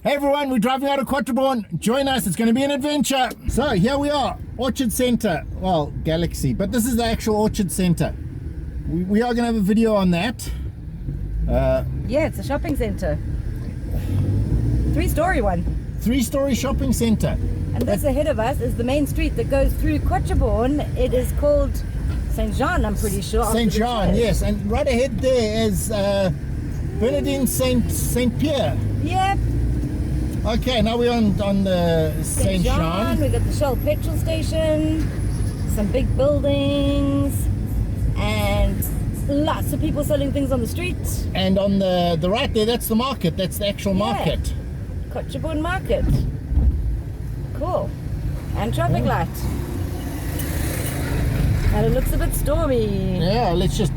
Hey everyone, we're driving out of Quatre Bornes. Join us, it's going to be an adventure. So here we are, Orchard Centre. Well, Galaxy, but this is the actual Orchard Centre. We are going to have a video on that. Yeah, it's a shopping centre. Three-story one. Three-story shopping centre. And this ahead of us is the main street that goes through Quatre Bornes. It is called Saint Jean, I'm pretty sure. Saint Jean, yes. And right ahead there is Bernardine Saint Pierre. Yep. Okay, now we're on the Saint Jean. We've got the Shell petrol station, some big buildings, and lots of people selling things on the street. And on the right there, that's the market. That's the actual market. Quatre Bornes Market. Cool. And traffic light. And it looks a bit stormy. Yeah, let's just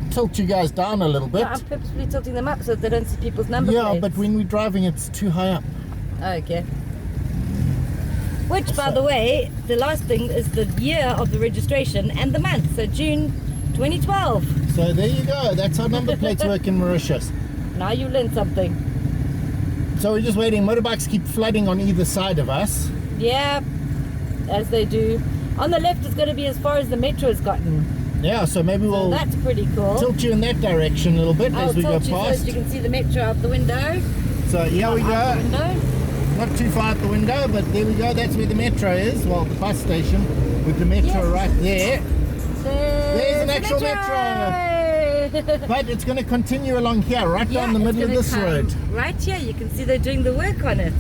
tilt you guys down a little bit. Yeah, I'm purposefully tilting them up so that they don't see people's number plates. Yeah, but when we're driving, it's too high up. Okay. Which, by the way, the last thing is the year of the registration and the month, so June 2012. So there you go. That's how number plates work in Mauritius. Now you learned something. So we're just waiting. Motorbikes keep flooding on either side of us. Yeah, as they do. On the left is going to be as far as the metro has gotten. Yeah, so maybe we'll that's pretty cool. Tilt you in that direction a little bit as we go past. So you can see the metro out the window. So here we go. Not too far out the window, but there we go. That's where the metro is. Well, the bus station with the metro right there. There's an actual metro. But it's going to continue along here, right down the middle of this road. Right here, you can see they're doing the work on it.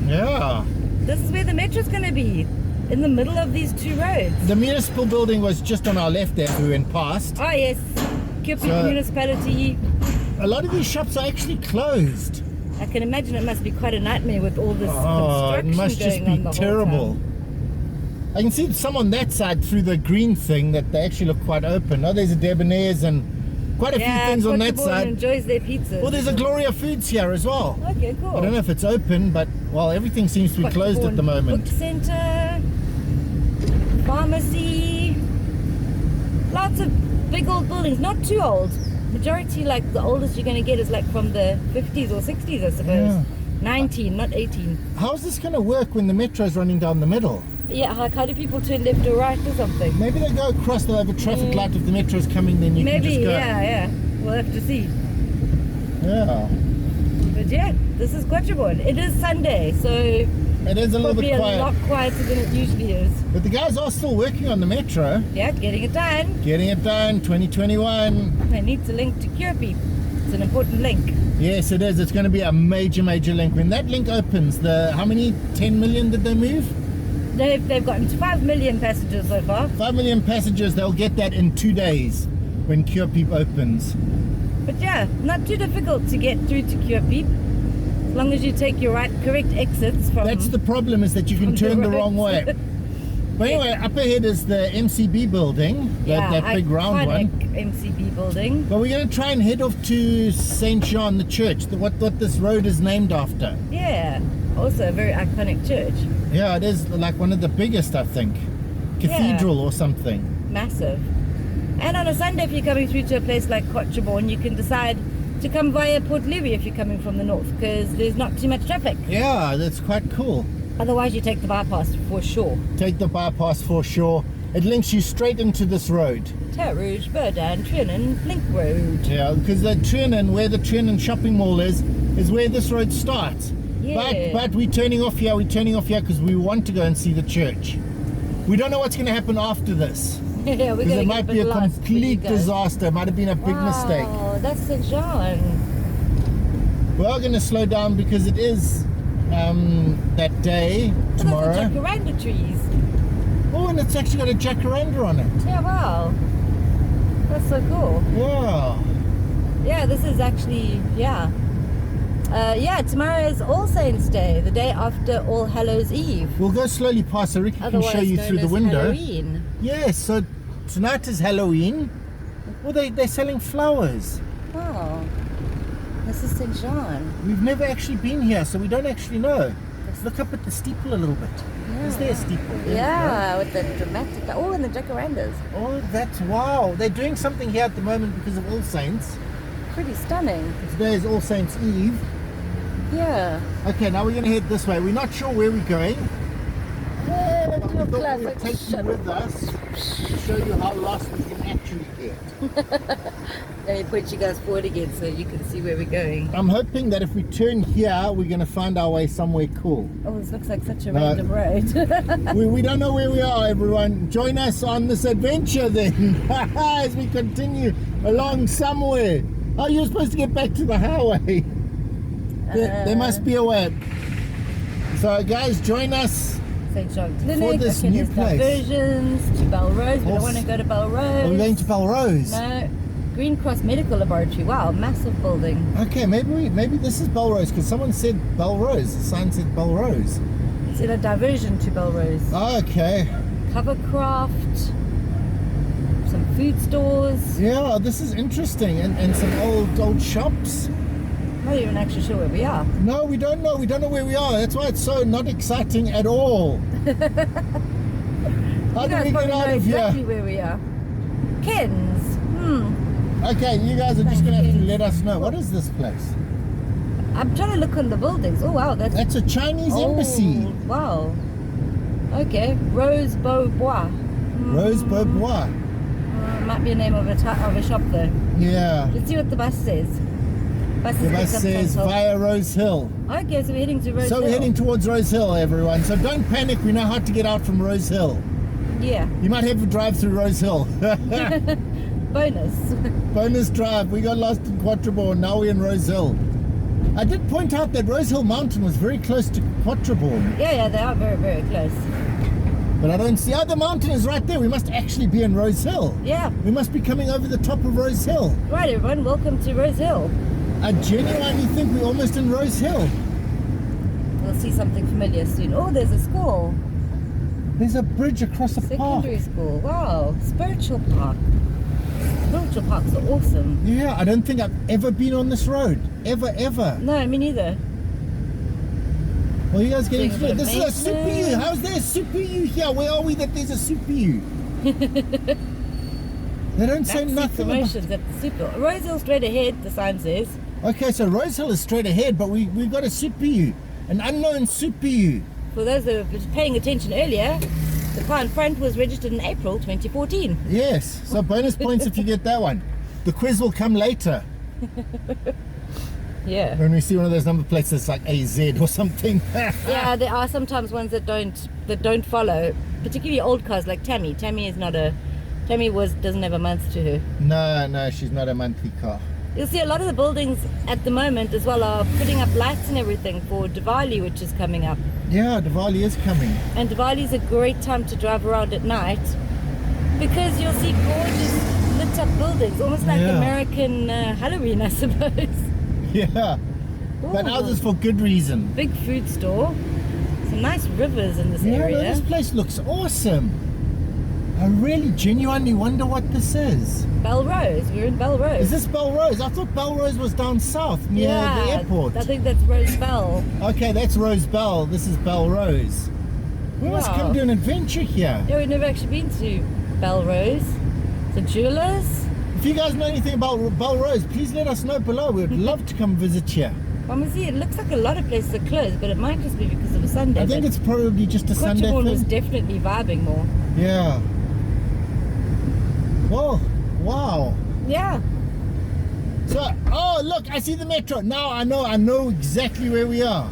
Yeah. This is where the metro's going to be, in the middle of these two roads. The municipal building was just on our left there as we went past. Oh yes, Quatre municipality. A lot of these shops are actually closed. I can imagine it must be quite a nightmare with all this construction it must just be terrible. I can see some on that side through the green thing that they actually look quite open. Oh, there's a Debonair's and quite a few things on that side. Enjoys their pizza. Well, there's a Gloria Foods here as well. Okay, cool. I don't know if it's open, but well, everything seems to be closed at the moment. Book centre, pharmacy, lots of big old buildings, not too old. Majority, like the oldest you're going to get is like from the 50s or 60s, I suppose. Yeah. 19, not 18. How's this going to work when the metro's running down the middle? Yeah, how do people turn left or right or something? Maybe they go across, they'll have a traffic light. If the metro's coming, then you can just go. Yeah. We'll have to see. Yeah. But yeah, this is Quatre Bornes. It is Sunday, so it is a little bit quiet. A lot quieter than it usually is. But the guys are still working on the metro. Yeah, getting it done. Getting it done, 2021. They need to link to Kyopi. It's an important link. Yes, it is. It's going to be a major link. When that link opens, how many 10 million did they move? They've gotten to 5 million passengers so far. 5 million passengers, they'll get that in 2 days when Kyopi opens. But yeah, not too difficult to get through to Kyopi. As long as you take your correct exits from... That's the problem, is that you can turn the wrong way. But anyway, up ahead is the MCB building, that big round one. MCB building. But we're going to try and head off to Saint Jean, the church, what this road is named after. Yeah, also a very iconic church. Yeah, it is like one of the biggest, I think. Cathedral or something. Massive. And on a Sunday, if you're coming through to a place like Quatre Bornes, you can decide to come via Port Louis if you're coming from the north, because there's not too much traffic. Yeah, that's quite cool. Otherwise, you take the bypass for sure. Take the bypass for sure. It links you straight into this road. Terre Rouge, Verdun, Trianon, Link Road. Yeah, because the Trianon, where the Trianon shopping mall is where this road starts. Yeah. But we're turning off here. We're turning off here because we want to go and see the church. We don't know what's going to happen after this. Yeah, we're going to it might be a complete disaster. It might have been a big mistake. Oh, that's St. Jean. We are going to slow down because it is that day tomorrow. There's the jacaranda trees. Oh, and it's actually got a jacaranda on it. Yeah, wow. That's so cool. Yeah. Yeah, this is actually, yeah, tomorrow is All Saints Day, the day after All Hallows Eve. We'll go slowly past so Riki can show you through the window. Halloween. Yes, so tonight is Halloween. Well, they're selling flowers. Oh, this is St. Jean. We've never actually been here, so we don't actually know. Let's look up at the steeple a little bit. Yeah. Is there a steeple? Yeah, with the dramatic, and the jacarandas. Oh, that's wow. They're doing something here at the moment because of All Saints. Pretty stunning. Today is All Saints Eve. Yeah. Okay, now we're going to head this way. We're not sure where we're going. But we thought Plaza. we'd take you with us to show you how lost we can actually get. Let me point you guys forward again so you can see where we're going. I'm hoping that if we turn here, we're going to find our way somewhere cool. Oh, this looks like such a random road. We don't know where we are, everyone. Join us on this adventure then as we continue along somewhere. Oh, you're supposed to get back to the highway. There must be a way. So guys, join us. St. John Clinic. For this new place. Diversions to Belle Rose. We don't want to go to Belle Rose. Are we going to Belle Rose? No. Green Cross Medical Laboratory. Wow, massive building. Okay, maybe this is Belle Rose because someone said Belle Rose. The sign said Belle Rose. It's in a diversion to Belle Rose. Okay. Covercraft. Some food stores. Yeah, this is interesting. And some old shops. Not even actually sure where we are. No, we don't know. We don't know where we are. That's why it's so not exciting at all. How do we get out of exactly here? Where we are. Ken's. Okay, you guys are just going to have to let us know. What is this place? I'm trying to look on the buildings. Oh, wow. That's a Chinese embassy. Wow. Okay. Rose Beaubois. Rose Beaubois. Might be a name of a shop though. Yeah. Let's see what the bus says. The bus says via Rose Hill. Okay, so we're heading to Rose Hill. So we're heading towards Rose Hill, everyone. So don't panic. We know how to get out from Rose Hill. Yeah. You might have to drive through Rose Hill. Bonus. Bonus drive. We got lost in Quatre Bornes. Now we're in Rose Hill. I did point out that Rose Hill Mountain was very close to Quatre Bornes. Yeah, they are very, very close. But I don't see. Oh, the mountain is right there. We must actually be in Rose Hill. Yeah. We must be coming over the top of Rose Hill. Right, everyone. Welcome to Rose Hill. I genuinely think we're almost in Rose Hill. We'll see something familiar soon. Oh, there's a school. There's a bridge across a park. Secondary school. Wow. Spiritual park. Spiritual parks are awesome. Yeah, I don't think I've ever been on this road. Ever. No, me neither. Well, you guys getting Doing through a it. bit This of is a Super U. maintenance. How's there a Super U here? Where are we that there's a Super U? They don't say Maxi nothing promotions at the Super. Rose Hill straight ahead, the sign says. Okay, so Rose Hill is straight ahead, but we've got a Super U. An unknown Super U. For those that were paying attention earlier, the car in front was registered in April 2014. Yes, so bonus points if you get that one. The quiz will come later. Yeah. When we see one of those number plates that's like AZ or something. Yeah, there are sometimes ones that don't follow, particularly old cars like Tammy. Tammy doesn't have a month to her. No, she's not a monthly car. You'll see a lot of the buildings at the moment as well are putting up lights and everything for Diwali, which is coming up. Yeah, Diwali is coming. And Diwali is a great time to drive around at night because you'll see gorgeous lit up buildings, almost like American Halloween, I suppose. Yeah, but Ooh. ours is for good reason. Big food store. Some nice rivers in this Yeah, area. no, this place looks awesome. I really genuinely wonder what this is. Belle Rose. We're in Belle Rose. Is this Belle Rose? I thought Belle Rose was down south near the airport. I think that's Rose Belle. Okay, that's Rose Belle. This is Belle Rose. We must come to an adventure here. Yeah, we've never actually been to Belle Rose. The jewelers. If you guys know anything about Belle Rose, please let us know below. We'd love to come visit here. Honestly, it looks like a lot of places are closed, but it might just be because of a Sunday. I think it's probably just a Sunday Quatre Bornes was thing. definitely vibing more. Yeah. Whoa, wow. Yeah. So, oh look, I see the metro. Now I know exactly where we are.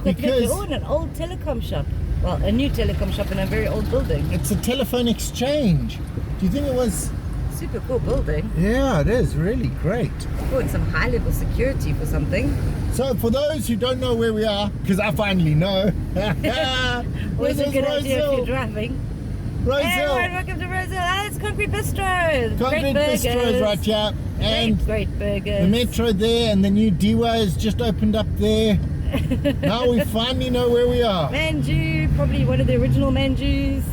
Because in an old telecom shop. Well, a new telecom shop in a very old building. it's a telephone exchange. Do you think it was? Super cool building. Yeah, it is really great. Oh, and some high level security for something. So for those who don't know where we are, because I finally know. Always This a is good Rose idea if Hill. you're driving. Rose Hey Hill. everyone, welcome to Rose Hill. Ah, it's Concrete Bistro. Concrete Great burgers. Bistro is right here. And great burgers. the metro there and the new Diwa has just opened up there. Now we finally know where we are. Manju, probably one of the original Manjus.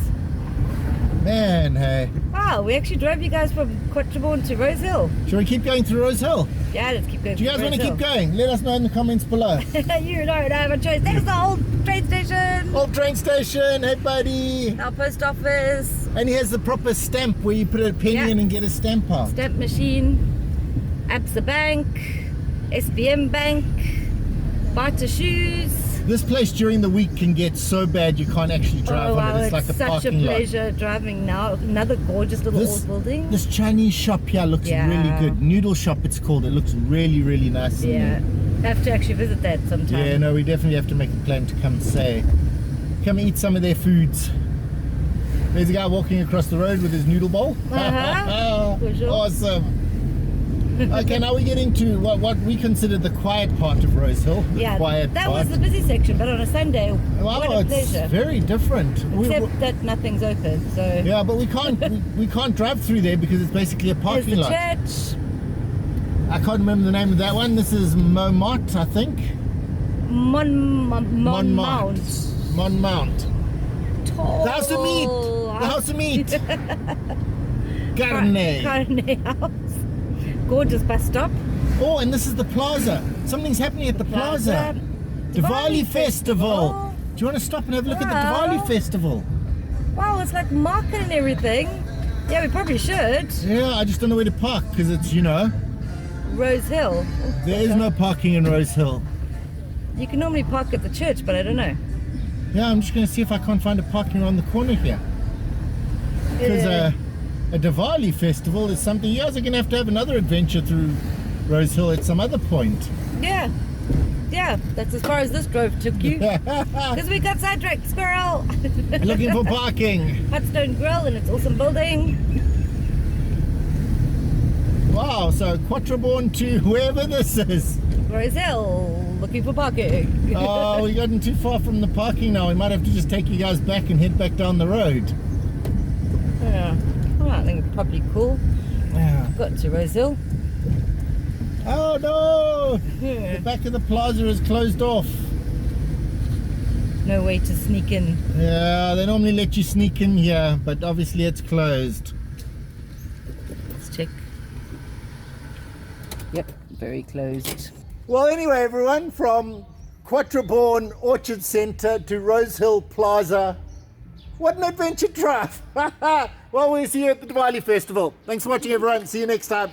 Man, hey. Wow, we actually drove you guys from Quatre Bornes to Rose Hill. Shall we keep going through Rose Hill? Yeah, let's keep going. Do you guys want to keep going? Let us know in the comments below. You don't have a choice. There's the old train station. Old train station, hey buddy. Our post office. And he has the proper stamp where you put a penny in and get a stamp out. Stamp machine. Absa Bank. SBM Bank. Barter shoes. This place during the week can get so bad you can't actually drive Oh wow, on it. It's like a such a parking lot. pleasure driving now. Another gorgeous little old building. This Chinese shop here looks really good. Noodle shop it's called. It looks really, really nice. Yeah, have to actually visit that sometime. Yeah, no, we definitely have to make a plan to come and eat some of their foods. There's a guy walking across the road with his noodle bowl. For sure. Awesome. Okay, now we get into what we consider the quiet part of Rose Hill. Yeah, quiet that part. was the busy section, but on a Sunday, what a it's pleasure. very different. Except that nothing's open, so... Yeah, but we can't drive through there because it's basically a There's parking the lot. church. I can't remember the name of that one. This is Montmartre, I think. Monmount. Monmount. Tall. The house of meat. The house of meat. Carne. Carne house. Gorgeous bus stop. Oh, and this is the Plaza. Something's happening at the Plaza. Diwali Festival. Do you want to stop and have a look at the Diwali Festival? Wow, it's like market and everything. Yeah, we probably should. Yeah, I just don't know where to park because it's, Rose Hill. there is no parking in Rose Hill. You can normally park at the church, but I don't know. Yeah, I'm just going to see if I can't find a parking around the corner here. Because a Diwali festival is something you guys are going to have another adventure through Rose Hill at some other point. Yeah. Yeah, that's as far as this drove took you. Because we got sidetracked, squirrel. Looking for parking. Hutstone Grill and its awesome building. Wow, so Quatre Bornes to whoever this is. Rose Hill, looking for parking. Oh, we've gotten too far from the parking now. We might have to just take you guys back and head back down the road. Yeah. Oh, I think it's probably cool. Yeah. Got to Rose Hill. Oh no! The back of the plaza is closed off. No way to sneak in. Yeah, they normally let you sneak in here, but obviously it's closed. Let's check. Yep, very closed. Well, anyway, everyone, from Quatre Bornes Orchard Centre to Rose Hill Plaza, what an adventure drive! Well, we'll see you at the Diwali Festival. Thanks for watching, everyone. See you next time.